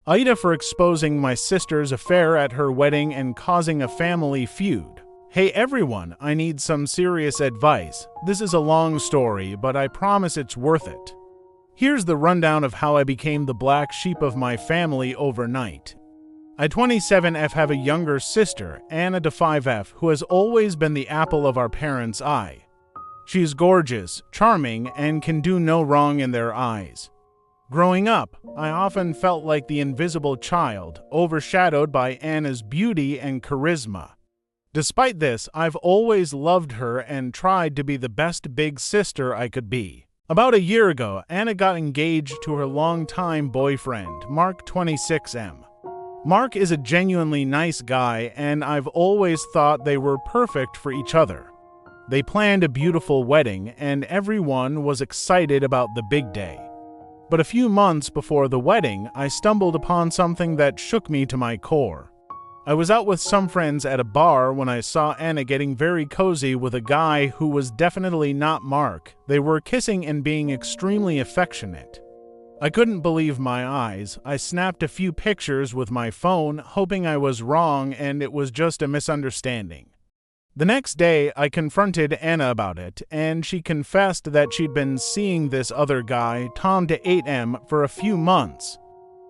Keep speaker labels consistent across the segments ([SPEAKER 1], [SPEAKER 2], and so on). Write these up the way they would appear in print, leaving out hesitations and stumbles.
[SPEAKER 1] AITA for exposing my sister's affair at her wedding and causing a family feud. Hey everyone, I need some serious advice. This is a long story, but I promise it's worth it. Here's the rundown of how I became the black sheep of my family overnight. I 27F have a younger sister, Anna 5F, who has always been the apple of our parents' eye. She's gorgeous, charming, and can do no wrong in their eyes. Growing up, I often felt like the invisible child, overshadowed by Anna's beauty and charisma. Despite this, I've always loved her and tried to be the best big sister I could be. About a year ago, Anna got engaged to her longtime boyfriend, Mark 26M. Mark is a genuinely nice guy, and I've always thought they were perfect for each other. They planned a beautiful wedding, and everyone was excited about the big day. But a few months before the wedding, I stumbled upon something that shook me to my core. I was out with some friends at a bar when I saw Anna getting very cozy with a guy who was definitely not Mark. They were kissing and being extremely affectionate. I couldn't believe my eyes. I snapped a few pictures with my phone, hoping I was wrong and it was just a misunderstanding. The next day, I confronted Anna about it, and she confessed that she'd been seeing this other guy, Tom 8M, for a few months.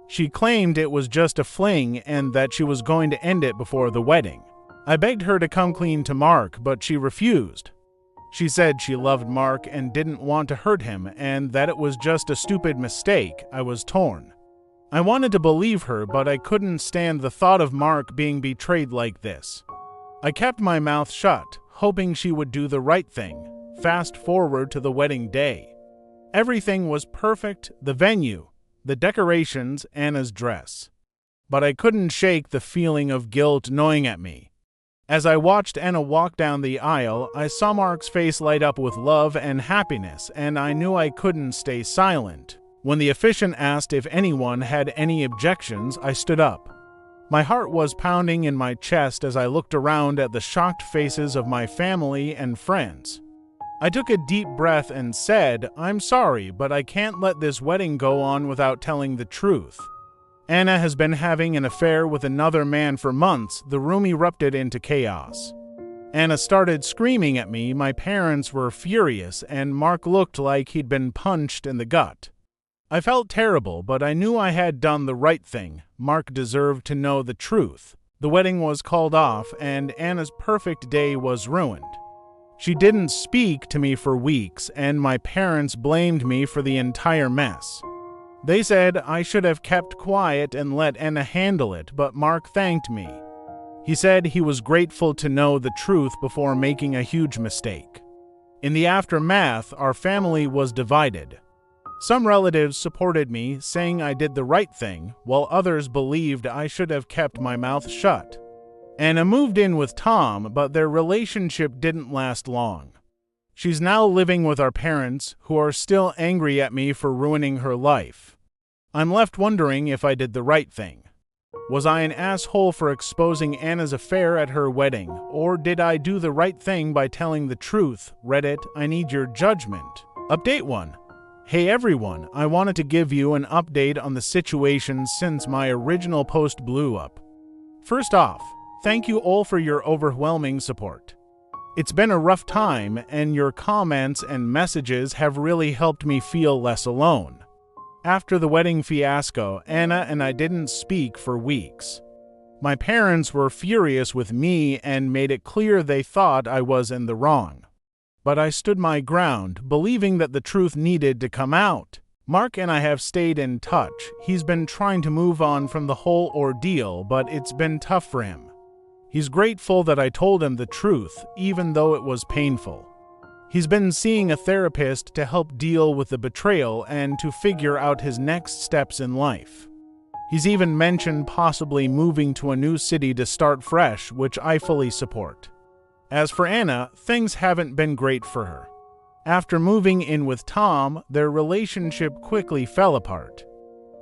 [SPEAKER 1] She claimed it was just a fling and that she was going to end it before the wedding. I begged her to come clean to Mark, but she refused. She said she loved Mark and didn't want to hurt him and that it was just a stupid mistake. I was torn. I wanted to believe her, but I couldn't stand the thought of Mark being betrayed like this. I kept my mouth shut, hoping she would do the right thing. Fast forward to the wedding day. Everything was perfect, the venue, the decorations, Anna's dress. But I couldn't shake the feeling of guilt gnawing at me. As I watched Anna walk down the aisle, I saw Mark's face light up with love and happiness, and I knew I couldn't stay silent. When the officiant asked if anyone had any objections, I stood up. My heart was pounding in my chest as I looked around at the shocked faces of my family and friends. I took a deep breath and said, "I'm sorry, but I can't let this wedding go on without telling the truth. Anna has been having an affair with another man for months." The room erupted into chaos. Anna started screaming at me, my parents were furious, and Mark looked like he'd been punched in the gut. I felt terrible, but I knew I had done the right thing. Mark deserved to know the truth. The wedding was called off, and Anna's perfect day was ruined. She didn't speak to me for weeks, and my parents blamed me for the entire mess. They said I should have kept quiet and let Anna handle it, but Mark thanked me. He said he was grateful to know the truth before making a huge mistake. In the aftermath, our family was divided. Some relatives supported me, saying I did the right thing, while others believed I should have kept my mouth shut. Anna moved in with Tom, but their relationship didn't last long. She's now living with our parents, who are still angry at me for ruining her life. I'm left wondering if I did the right thing. Was I an asshole for exposing Anna's affair at her wedding, or did I do the right thing by telling the truth? Reddit, I need your judgment. Update 1. Hey everyone, I wanted to give you an update on the situation since my original post blew up. First off, thank you all for your overwhelming support. It's been a rough time, and your comments and messages have really helped me feel less alone. After the wedding fiasco, Anna and I didn't speak for weeks. My parents were furious with me and made it clear they thought I was in the wrong. But I stood my ground, believing that the truth needed to come out. Mark and I have stayed in touch. He's been trying to move on from the whole ordeal, but it's been tough for him. He's grateful that I told him the truth, even though it was painful. He's been seeing a therapist to help deal with the betrayal and to figure out his next steps in life. He's even mentioned possibly moving to a new city to start fresh, which I fully support. As for Anna, things haven't been great for her. After moving in with Tom, their relationship quickly fell apart.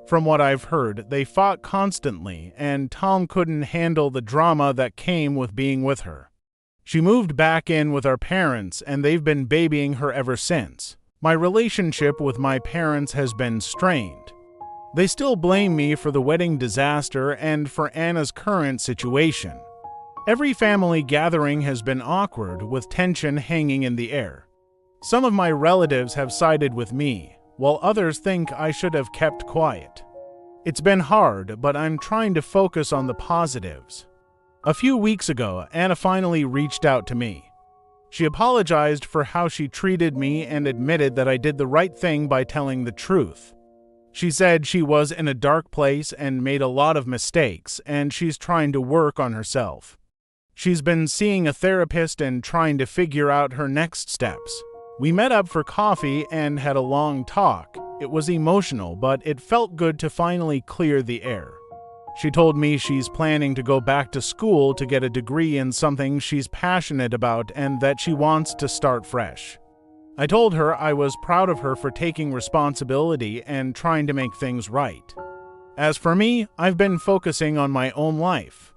[SPEAKER 1] From what I've heard, they fought constantly, and Tom couldn't handle the drama that came with being with her. She moved back in with our parents, and they've been babying her ever since. My relationship with my parents has been strained. They still blame me for the wedding disaster and for Anna's current situation. Every family gathering has been awkward, with tension hanging in the air. Some of my relatives have sided with me, while others think I should have kept quiet. It's been hard, but I'm trying to focus on the positives. A few weeks ago, Anna finally reached out to me. She apologized for how she treated me and admitted that I did the right thing by telling the truth. She said she was in a dark place and made a lot of mistakes, and she's trying to work on herself. She's been seeing a therapist and trying to figure out her next steps. We met up for coffee and had a long talk. It was emotional, but it felt good to finally clear the air. She told me she's planning to go back to school to get a degree in something she's passionate about and that she wants to start fresh. I told her I was proud of her for taking responsibility and trying to make things right. As for me, I've been focusing on my own life.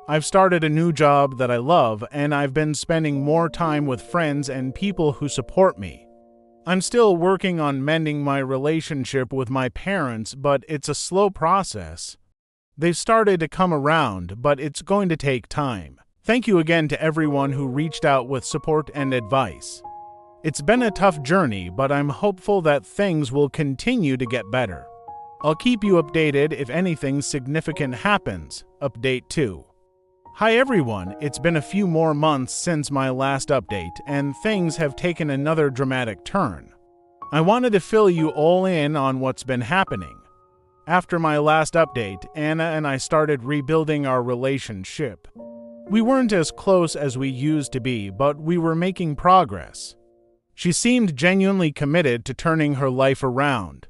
[SPEAKER 1] I've started a new job that I love, and I've been spending more time with friends and people who support me. I'm still working on mending my relationship with my parents, but it's a slow process. They've started to come around, but it's going to take time. Thank you again to everyone who reached out with support and advice. It's been a tough journey, but I'm hopeful that things will continue to get better. I'll keep you updated if anything significant happens. Update 2. Hi everyone, it's been a few more months since my last update, and things have taken another dramatic turn. I wanted to fill you all in on what's been happening. After my last update, Anna and I started rebuilding our relationship. We weren't as close as we used to be, but we were making progress. She seemed genuinely committed to turning her life around.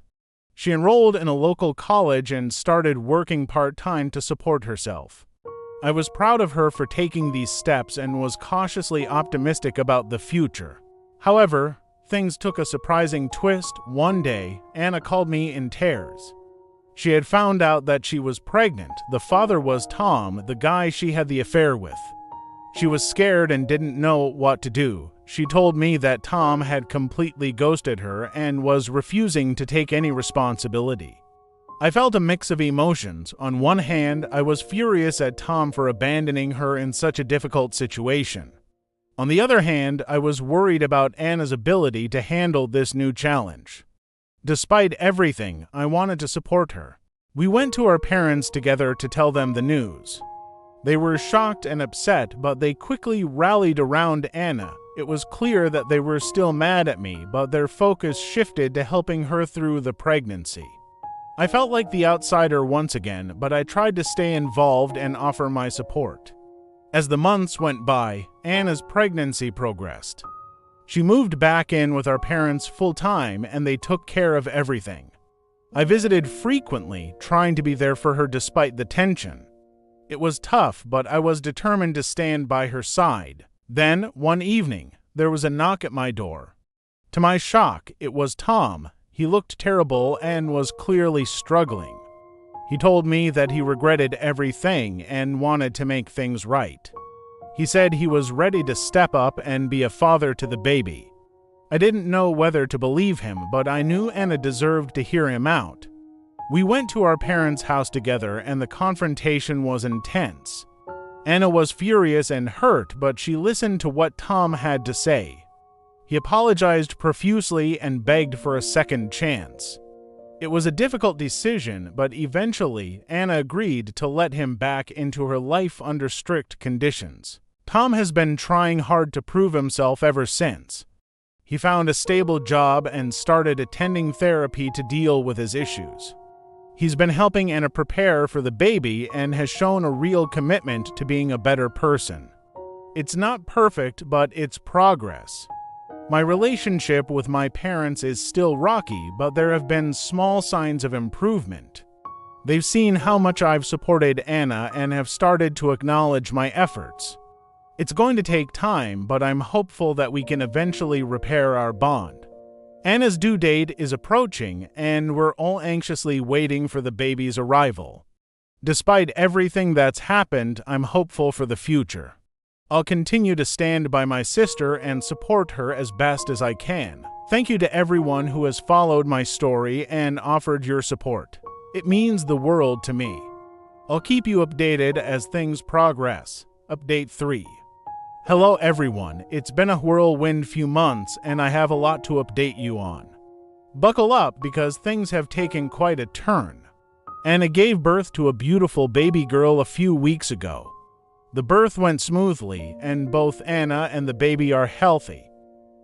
[SPEAKER 1] She enrolled in a local college and started working part-time to support herself. I was proud of her for taking these steps and was cautiously optimistic about the future. However, things took a surprising twist. One day, Anna called me in tears. She had found out that she was pregnant. The father was Tom, the guy she had the affair with. She was scared and didn't know what to do. She told me that Tom had completely ghosted her and was refusing to take any responsibility. I felt a mix of emotions. On one hand, I was furious at Tom for abandoning her in such a difficult situation. On the other hand, I was worried about Anna's ability to handle this new challenge. Despite everything, I wanted to support her. We went to our parents together to tell them the news. They were shocked and upset, but they quickly rallied around Anna. It was clear that they were still mad at me, but their focus shifted to helping her through the pregnancy. I felt like the outsider once again, but I tried to stay involved and offer my support. As the months went by, Anna's pregnancy progressed. She moved back in with our parents full-time, and they took care of everything. I visited frequently, trying to be there for her despite the tension. It was tough, but I was determined to stand by her side. Then, one evening, there was a knock at my door. To my shock, it was Tom. He looked terrible and was clearly struggling. He told me that he regretted everything and wanted to make things right. He said he was ready to step up and be a father to the baby. I didn't know whether to believe him, but I knew Anna deserved to hear him out. We went to our parents' house together, and the confrontation was intense. Anna was furious and hurt, but she listened to what Tom had to say. He apologized profusely and begged for a second chance. It was a difficult decision, but eventually Anna agreed to let him back into her life under strict conditions. Tom has been trying hard to prove himself ever since. He found a stable job and started attending therapy to deal with his issues. He's been helping Anna prepare for the baby and has shown a real commitment to being a better person. It's not perfect, but it's progress. My relationship with my parents is still rocky, but there have been small signs of improvement. They've seen how much I've supported Anna and have started to acknowledge my efforts. It's going to take time, but I'm hopeful that we can eventually repair our bond. Anna's due date is approaching, and we're all anxiously waiting for the baby's arrival. Despite everything that's happened, I'm hopeful for the future. I'll continue to stand by my sister and support her as best as I can. Thank you to everyone who has followed my story and offered your support. It means the world to me. I'll keep you updated as things progress. Update 3. Hello everyone, it's been a whirlwind few months and I have a lot to update you on. Buckle up because things have taken quite a turn. Anna gave birth to a beautiful baby girl a few weeks ago. The birth went smoothly and both Anna and the baby are healthy.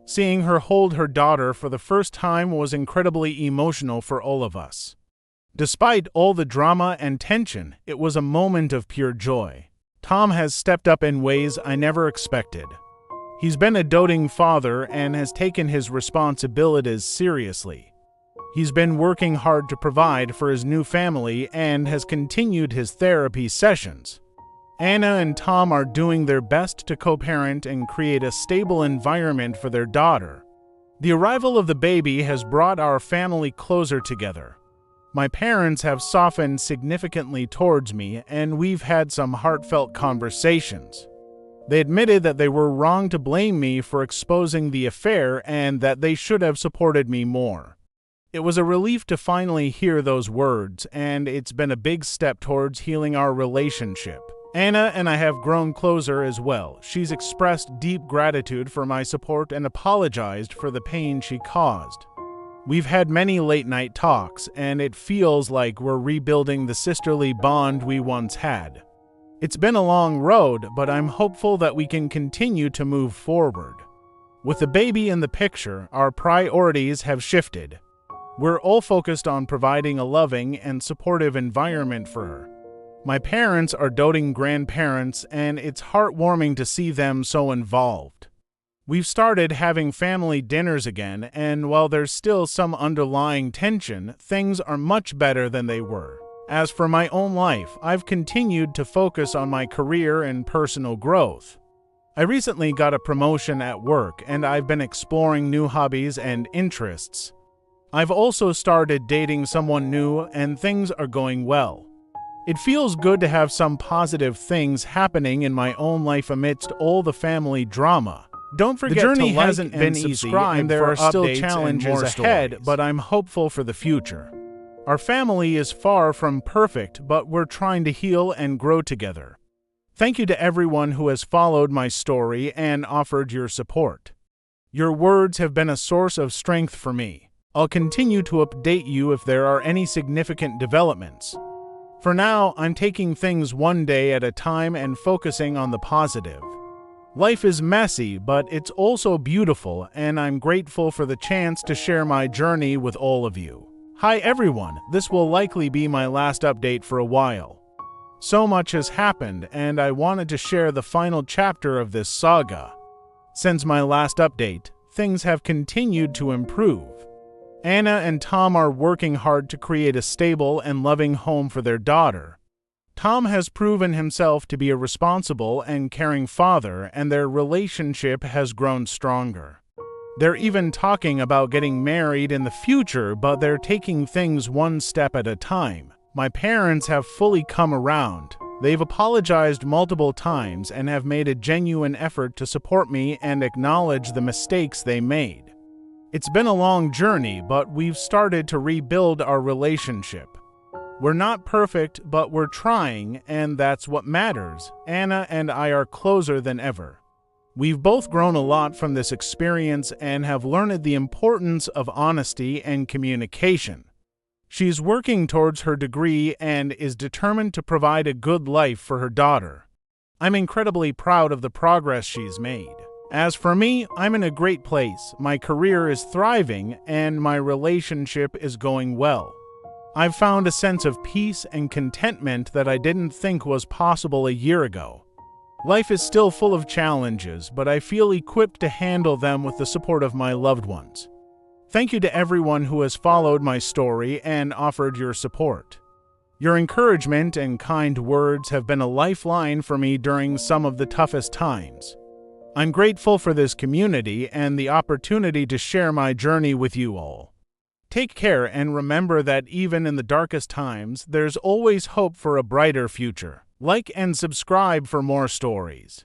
[SPEAKER 1] Seeing her hold her daughter for the first time was incredibly emotional for all of us. Despite all the drama and tension, it was a moment of pure joy. Tom has stepped up in ways I never expected. He's been a doting father and has taken his responsibilities seriously. He's been working hard to provide for his new family and has continued his therapy sessions. Anna and Tom are doing their best to co-parent and create a stable environment for their daughter. The arrival of the baby has brought our family closer together. My parents have softened significantly towards me, and we've had some heartfelt conversations. They admitted that they were wrong to blame me for exposing the affair and that they should have supported me more. It was a relief to finally hear those words, and it's been a big step towards healing our relationship. Anna and I have grown closer as well. She's expressed deep gratitude for my support and apologized for the pain she caused. We've had many late-night talks, and it feels like we're rebuilding the sisterly bond we once had. It's been a long road, but I'm hopeful that we can continue to move forward. With the baby in the picture, our priorities have shifted. We're all focused on providing a loving and supportive environment for her. My parents are doting grandparents, and it's heartwarming to see them so involved. We've started having family dinners again, and while there's still some underlying tension, things are much better than they were. As for my own life, I've continued to focus on my career and personal growth. I recently got a promotion at work, and I've been exploring new hobbies and interests. I've also started dating someone new, and things are going well. It feels good to have some positive things happening in my own life amidst all the family drama. Don't forget, the journey hasn't been easy, and there are still challenges ahead, but I'm hopeful for the future. Our family is far from perfect, but we're trying to heal and grow together. Thank you to everyone who has followed my story and offered your support. Your words have been a source of strength for me. I'll continue to update you if there are any significant developments. For now, I'm taking things one day at a time and focusing on the positive. Life is messy, but it's also beautiful, and I'm grateful for the chance to share my journey with all of you. Hi everyone, this will likely be my last update for a while. So much has happened, and I wanted to share the final chapter of this saga. Since my last update, things have continued to improve. Anna and Tom are working hard to create a stable and loving home for their daughter. Tom has proven himself to be a responsible and caring father, and their relationship has grown stronger. They're even talking about getting married in the future, but they're taking things one step at a time. My parents have fully come around. They've apologized multiple times and have made a genuine effort to support me and acknowledge the mistakes they made. It's been a long journey, but we've started to rebuild our relationship. We're not perfect, but we're trying, and that's what matters. Anna and I are closer than ever. We've both grown a lot from this experience and have learned the importance of honesty and communication. She's working towards her degree and is determined to provide a good life for her daughter. I'm incredibly proud of the progress she's made. As for me, I'm in a great place. My career is thriving, and my relationship is going well. I've found a sense of peace and contentment that I didn't think was possible a year ago. Life is still full of challenges, but I feel equipped to handle them with the support of my loved ones. Thank you to everyone who has followed my story and offered your support. Your encouragement and kind words have been a lifeline for me during some of the toughest times. I'm grateful for this community and the opportunity to share my journey with you all. Take care and remember that even in the darkest times, there's always hope for a brighter future. Like and subscribe for more stories.